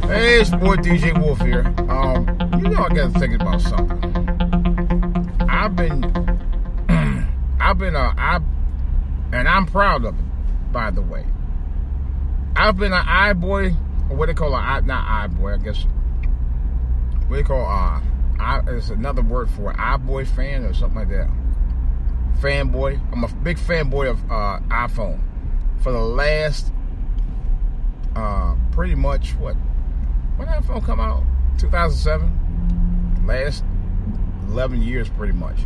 Hey, it's your boy DJ Wolf here. I got to think about something. And I'm proud of it, by the way. I've been an iBoy, or what they call not iBoy, I guess. What they call it's another word for it, iBoy fan or something like that. Fanboy. I'm a big fanboy of iPhone for the last pretty much when iPhone come out? 2007. Last 11 years pretty much.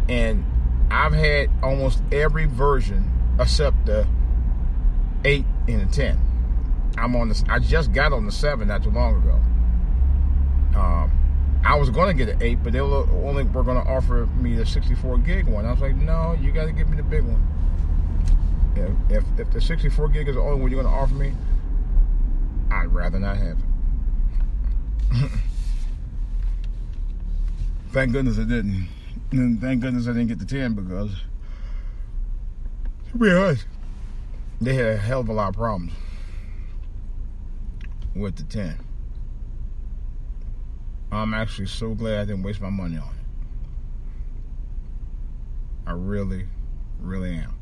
And I've had almost every version except the 8 and the 10. I just got on the 7 not too long ago. I was going to get an 8, but they were going to offer me the 64 gig one. I was like, no, you got to give me the big one. If the 64 gig is the only one you're going to offer me, I'd rather not have it. Thank goodness I didn't. And thank goodness I didn't get the 10 because, to be honest, they had a hell of a lot of problems with the 10. I'm actually so glad I didn't waste my money on it. I really, really am.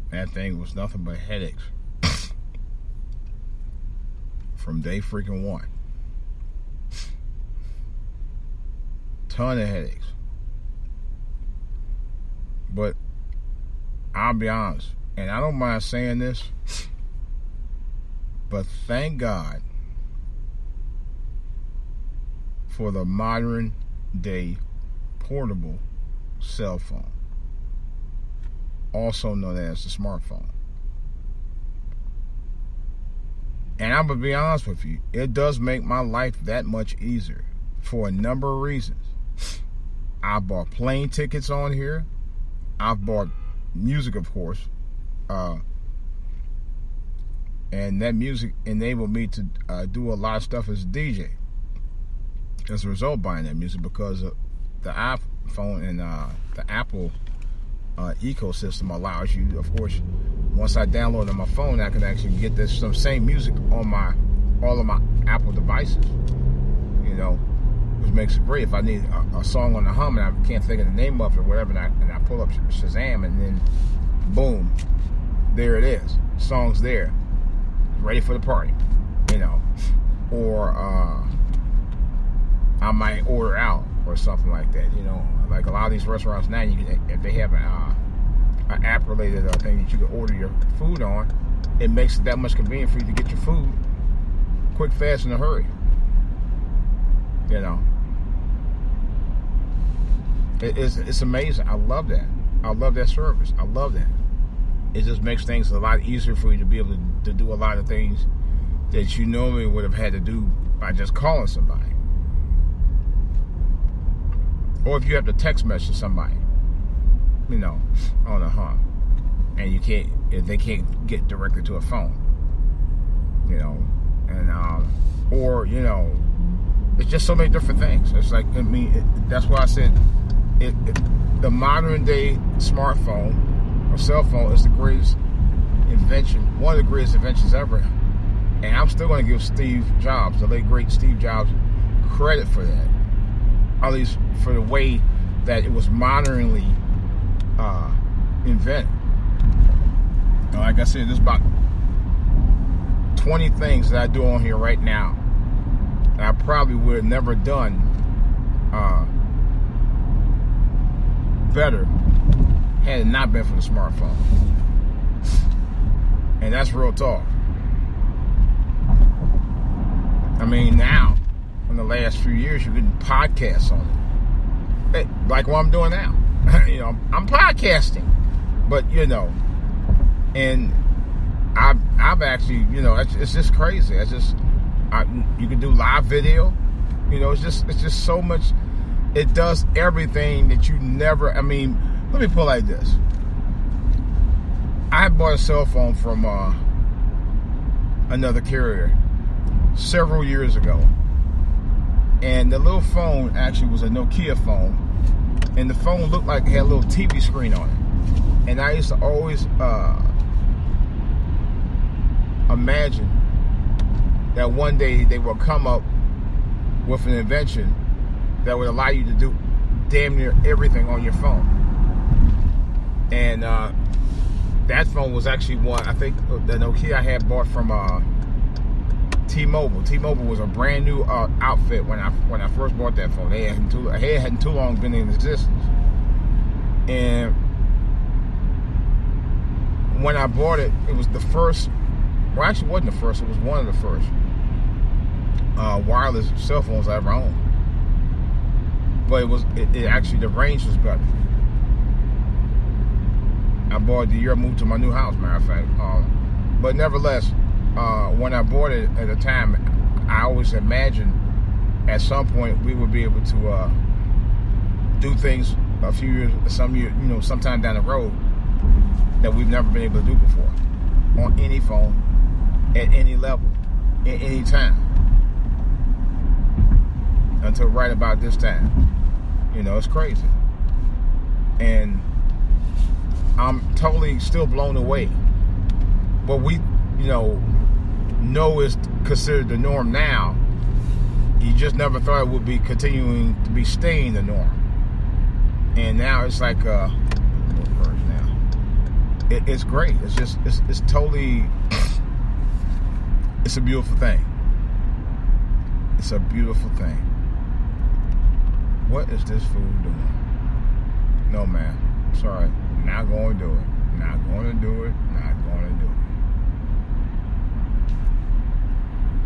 That thing was nothing but headaches from day freaking one. Ton of headaches. But I'll be honest, and I don't mind saying this, but thank God for the modern day portable cell phone, also known as the smartphone. And I'm going to be honest with you, it does make my life that much easier for a number of reasons. I bought plane tickets on here. I've bought music, of course. And that music enabled me to do a lot of stuff as a DJ. As a result, buying that music because of the iPhone and the Apple ecosystem allows you, of course, once I download it on my phone, I can actually get some same music on all of my Apple devices. Which makes it great. If I need a song on the hum and I can't think of the name of it or whatever, and I pull up Shazam, and then boom, there it is. Song's there, ready for the party. Or I might order out or something like that. Like a lot of these restaurants now, if they have an app-related thing that you can order your food on, it makes it that much convenient for you to get your food quick, fast, in a hurry. It's amazing. I love that. I love that service. I love that. It just makes things a lot easier for you to be able to do a lot of things that you normally would have had to do by just calling somebody. Or if you have to text message somebody, on a hum, and if they can't get directly to a phone, or it's just so many different things. It's like, that's why I said the modern day smartphone or cell phone is the greatest invention, one of the greatest inventions ever. And I'm still going to give Steve Jobs, the late great Steve Jobs, credit for that. At least for the way that it was modernly invented. Like I said, there's about 20 things that I do on here right now that I probably would have never done better had it not been for the smartphone. And that's real talk. Now, in the last few years, you're getting podcasts on it. Like what I'm doing now. I'm podcasting. But, and I've actually, it's just crazy. You can do live video. It's just so much. It does everything that you never, let me put it like this. I bought a cell phone from another carrier several years ago. And the little phone actually was a Nokia phone. And the phone looked like it had a little TV screen on it. And I used to always imagine that one day they will come up with an invention that would allow you to do damn near everything on your phone. And that phone was actually one, I think the Nokia I had bought from T-Mobile. T-Mobile was a brand new outfit when I first bought that phone. They hadn't too long been in existence. And when I bought it, it was the first, well, actually it wasn't the first, it was one of the first wireless cell phones I ever owned. But it actually, the range was better. I bought it the year I moved to my new house, matter of fact. But nevertheless, when I bought it at the time, I always imagined at some point we would be able to do things sometime down the road that we've never been able to do before on any phone, at any level, at any time. Until right about this time. It's crazy. And I'm totally still blown away. What we, know is considered the norm now, you just never thought it would be continuing to be staying the norm. And now it's like, it's great. It's just, it's totally, it's a beautiful thing. It's a beautiful thing. What is this fool doing? No, man. Sorry. Not going to do it. Not going to do it. Not going to do it.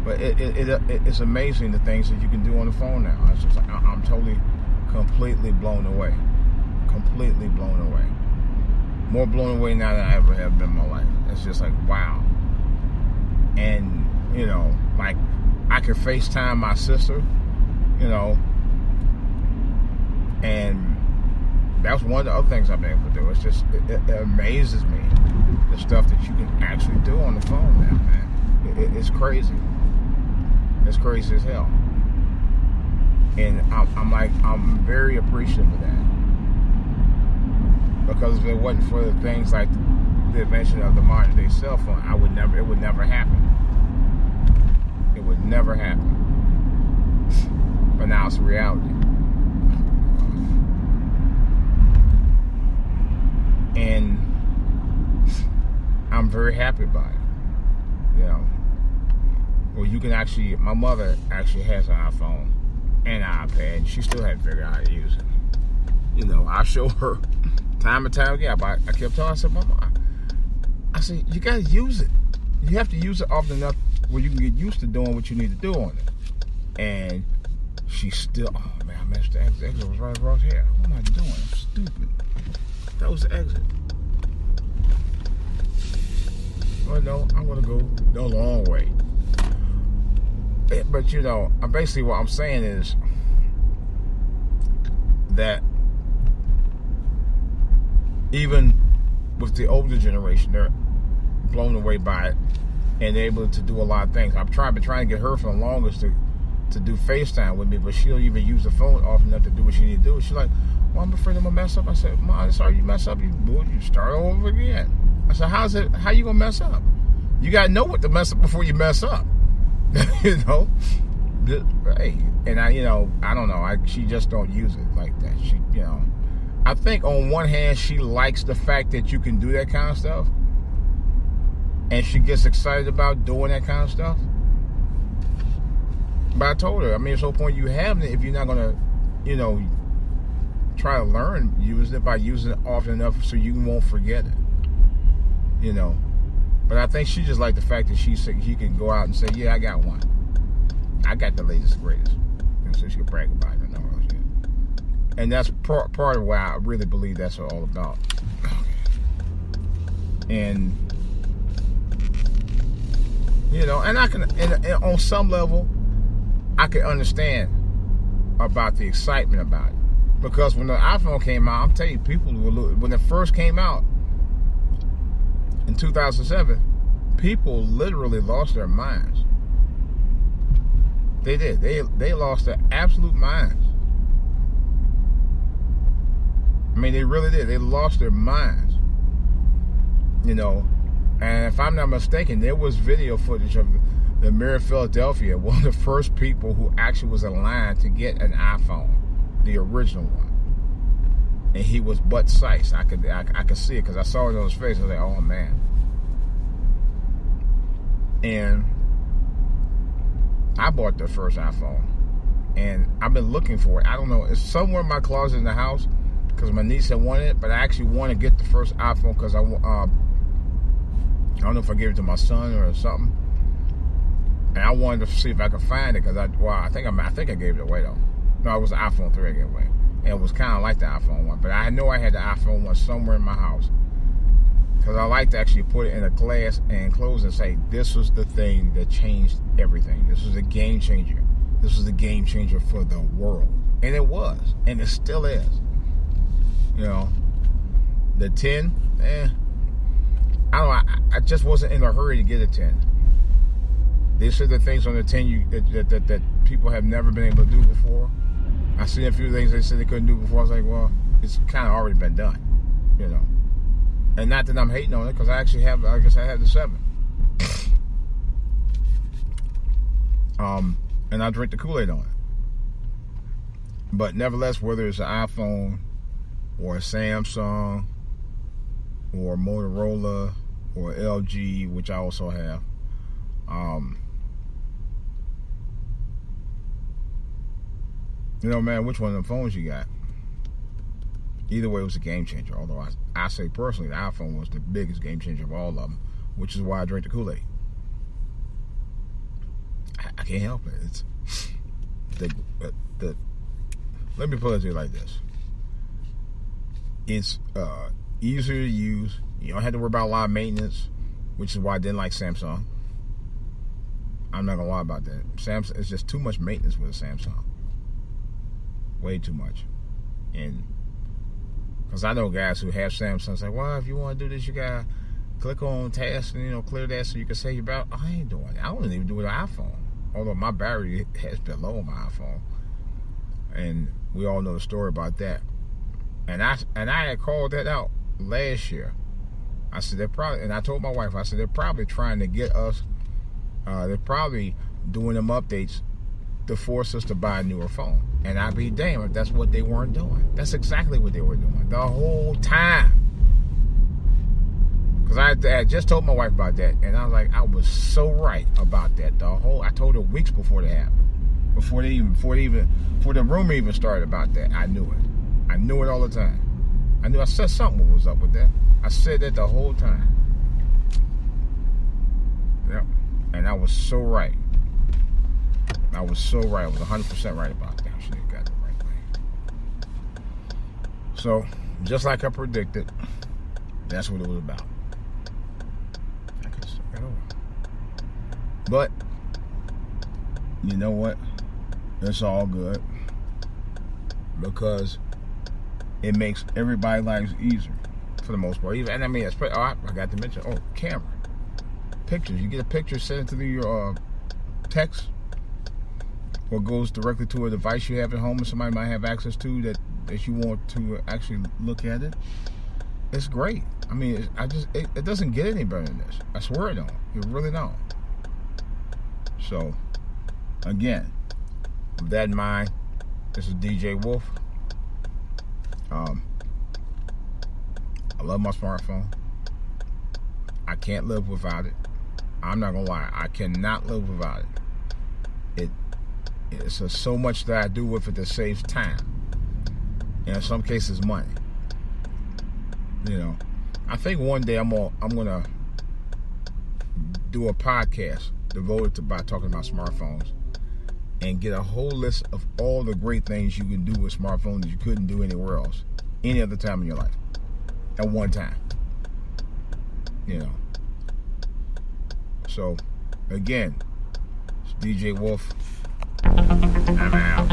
But it's amazing the things that you can do on the phone now. It's just like, I'm totally, completely blown away. Completely blown away. More blown away now than I ever have been in my life. It's just like, wow. And, like, I can FaceTime my sister, and that's one of the other things I've been able to do. It's just, it amazes me, the stuff that you can actually do on the phone now, man. It's crazy. It's crazy as hell. And I'm very appreciative of that. Because if it wasn't for the things like the invention of the modern day cell phone, it would never happen. It would never happen. But now it's a reality. And I'm very happy about it. Well, you can actually, my mother actually has an iPhone and an iPad, and she still hadn't figured out how to use it. I show her time and time again. I kept telling her, I said, Mama, I said, you gotta use it. You have to use it often enough where you can get used to doing what you need to do on it. And she still, oh man, I messed the exit. Exit was right across here. What am I doing? I'm stupid. That was the exit. Well, no, I'm gonna go the long way. But basically what I'm saying is that even with the older generation, they're blown away by it and they're able to do a lot of things. I've been trying to get her for the longest to do FaceTime with me, but she'll even use the phone often enough to do what she need to do. She's like, well, I'm afraid I'm gonna mess up. I said, Mom, sorry you mess up, you start over again. I said, how you gonna mess up? You gotta know what to mess up before you mess up. Hey, and I don't know. She just don't use it like that. She, I think on one hand she likes the fact that you can do that kind of stuff, and she gets excited about doing that kind of stuff. But I told her, there's no point you having it if you're not gonna, try to learn using it by using it often enough so you won't forget it. But I think she just liked the fact that she can go out and say, yeah, I got one. I got the latest and greatest. So she can brag about it and all that shit. And that's part of why I really believe that's what all about. And, and I can, and on some level, I can understand about the excitement about it. Because when the iPhone came out, I'm telling you, people when it first came out in 2007, people literally lost their minds. They did. They lost their absolute minds. They really did. They lost their minds. And if I'm not mistaken, there was video footage of the mayor of Philadelphia, one of the first people who actually was in line to get an iPhone, the original one. And he was butt sized. I could see it because I saw it on his face. I was like, oh man. And I bought the first iPhone, and I've been looking for it. I don't know. It's somewhere in my closet in the house because my niece had wanted it, but I actually want to get the first iPhone because I don't know if I gave it to my son or something. And I wanted to see if I could find it because I think I gave it away though. No, it was the iPhone 3 I gave away. And it was kind of like the iPhone 1. But I know I had the iPhone 1 somewhere in my house. Because I like to actually put it in a glass and close and say, this was the thing that changed everything. This was a game changer. This was a game changer for the world. And it was. And it still is. You know, the 10, I don't know. I just wasn't in a hurry to get a 10. They said the things on the 10 that people have never been able to do before. I seen a few things they said they couldn't do before. I was like, well, it's kind of already been done, you know. And not that I'm hating on it, because I actually have, I guess I have the 7. And I drink the Kool-Aid on it. But nevertheless, whether it's an iPhone or a Samsung or Motorola or LG, which I also have, you know, man, which one of them phones you got? Either way, it was a game changer. Although I say personally, the iPhone was the biggest game changer of all of them, which is why I drink the Kool-Aid. I can't help it. It's let me put it to you like this. It's easier to use. You don't have to worry about a lot of maintenance, which is why I didn't like Samsung. I'm not gonna lie about that. Samsung, it's just too much maintenance with a Samsung. Way too much. And because I know guys who have Samsungs say, well, if you want to do this, you gotta click on tasks and, you know, clear that so you can save your battery. I ain't doing it. I don't even do it with an iPhone. Although my battery has been low on my iPhone. And we all know the story about that. And I had called that out last year. I said they're probably, and I told my wife, I said they're probably trying to get us, they're probably doing them updates to force us to buy a newer phone. And I'd be damned if that's what they weren't doing. That's exactly what they were doing the whole time. Because I just told my wife about that, and I was like, I was so right about that. I told her weeks before that happened. Before the rumor even started about that, I knew it. I knew it all the time. I said something was up with that. I said that the whole time. Yep. And I was so right. I was so right. I was 100% right about that. She got the right way. So, just like I predicted, that's what it was about. I could start it over. But, you know what? It's all good. Because it makes everybody's lives easier for the most part. And I mean, I got to mention, camera. Pictures. You get a picture, send it to your text, or goes directly to a device you have at home and somebody might have access to that you want to actually look at it. It's great. I mean, it doesn't get any better than this. I swear it don't. It really don't. So, again, with that in mind, this is DJ Wolf. I love my smartphone. I can't live without it. I'm not gonna lie. I cannot live without it. It's so much that I do with it that saves time, and in some cases money. You know, I think one day I'm gonna do a podcast devoted to talking about smartphones, and get a whole list of all the great things you can do with smartphones that you couldn't do anywhere else, any other time in your life, at one time. You know. So, again, it's DJ Wolf. I'm out.